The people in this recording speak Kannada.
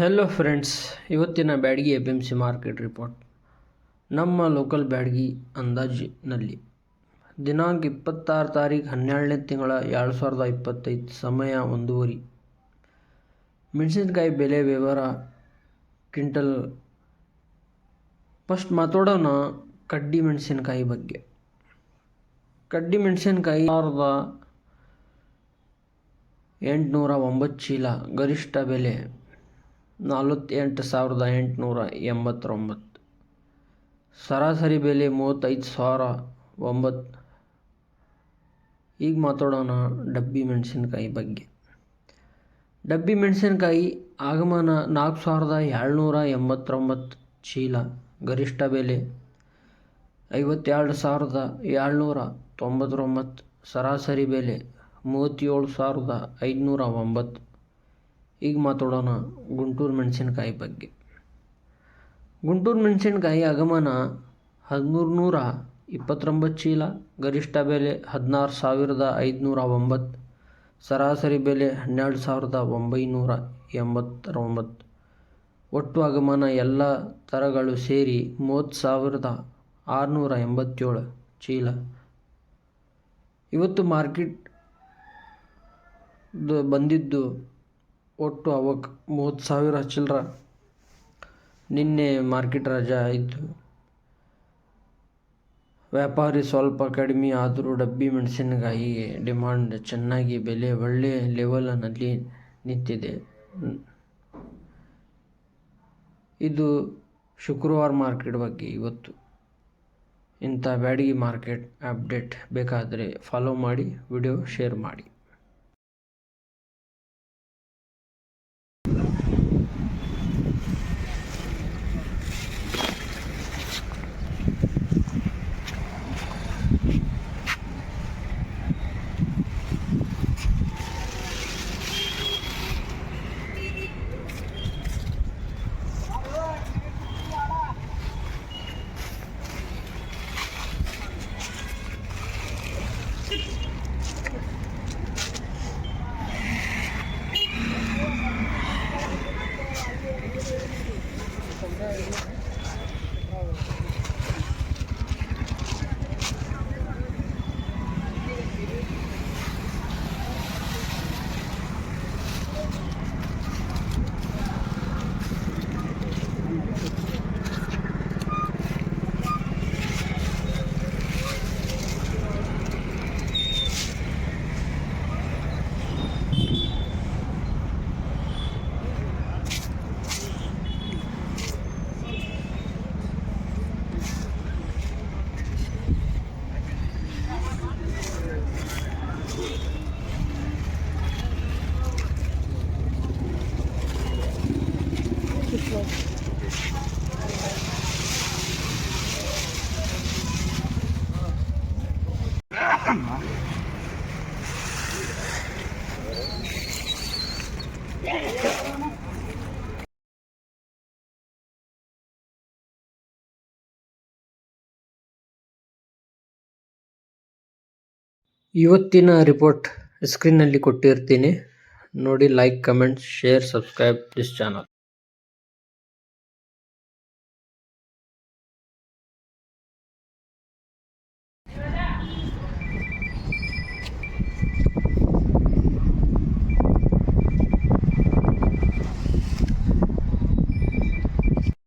ಹೆಲೋ ಫ್ರೆಂಡ್ಸ್, ಇವತ್ತಿನ ಬ್ಯಾಡಗಿ ಎ.ಪಿ.ಎಂ.ಸಿ ಮಾರ್ಕೆಟ್ ರಿಪೋರ್ಟ್. ನಮ್ಮ ಲೋಕಲ್ ಬ್ಯಾಡಗಿ ಅಂದಾಜಿನಲ್ಲಿ ದಿನಾಂಕ 26 ತಾರೀಕು 12ನೇ ತಿಂಗಳ 2025, ಸಮಯ 1:30. ಮೆಣಸಿನಕಾಯಿ ಬೆಲೆ ವಿವರ ಕ್ವಿಂಟಲ್. ಫಸ್ಟ್ ಮಾತಾಡೋಣ ಕಡ್ಡಿ ಮೆಣಸಿನಕಾಯಿ ಬಗ್ಗೆ. ಕಡ್ಡಿ ಮೆಣಸಿನಕಾಯಿ 809 ಚೀಲ, ಗರಿಷ್ಠ ಬೆಲೆ 48,889. ಸರಾಸರಿ ಬೆಲೆ 35,009. ಈಗ ಮಾತಾಡೋಣ ಡಬ್ಬಿ ಮೆಣಸಿನಕಾಯಿ ಬಗ್ಗೆ. ಡಬ್ಬಿ ಮೆಣಸಿನಕಾಯಿ ಆಗಮನ 4,789 ಚೀಲ, ಗರಿಷ್ಠ ಬೆಲೆ 52,799. ಸರಾಸರಿ ಬೆಲೆ 37,509. ಈಗ ಮಾತಾಡೋಣ ಗುಂಟೂರು ಮೆಣಸಿನಕಾಯಿ ಬಗ್ಗೆ. ಗುಂಟೂರು ಮೆಣಸಿನಕಾಯಿ ಆಗಮನ 1,329 ಚೀಲ, ಗರಿಷ್ಠ ಬೆಲೆ 16,509. ಸರಾಸರಿ ಬೆಲೆ 12,989. ಒಟ್ಟು ಆಗಮನ ಎಲ್ಲ ಥರಗಳು ಸೇರಿ 30,687 ಚೀಲ. ಇವತ್ತು ಮಾರ್ಕೆಟ್ ಬಂದಿದ್ದು ಒಟ್ಟು ಅವಕ್ಕೆ 30,000 ಚಿಲ್ಲರ. ನಿನ್ನೆ ಮಾರ್ಕೆಟ್ ರಜಾ ಇದ್ದು ವ್ಯಾಪಾರಿ ಸ್ವಲ್ಪ ಕಡಿಮೆ ಆದರೂ ಡಬ್ಬಿ ಮೆಣಸಿನಕಾಯಿಗೆ ಡಿಮಾಂಡ್ ಚೆನ್ನಾಗಿ, ಬೆಲೆ ಒಳ್ಳೆ ಲೆವೆಲ್ನಲ್ಲಿ ನಿಂತಿದೆ. ಇದು ಶುಕ್ರವಾರ ಮಾರ್ಕೆಟ್ ಬಗ್ಗೆ. ಇವತ್ತು ಇಂಥ ಬ್ಯಾಡಗಿ ಮಾರ್ಕೆಟ್ ಅಪ್ಡೇಟ್ ಬೇಕಾದರೆ ಫಾಲೋ ಮಾಡಿ, ವಿಡಿಯೋ ಶೇರ್ ಮಾಡಿ. ಇವತ್ತಿನ ರಿಪೋರ್ಟ್ ಸ್ಕ್ರೀನ್ನಲ್ಲಿ ಕೊಟ್ಟಿರ್ತೀನಿ ನೋಡಿ. Like, comment, share, subscribe this channel.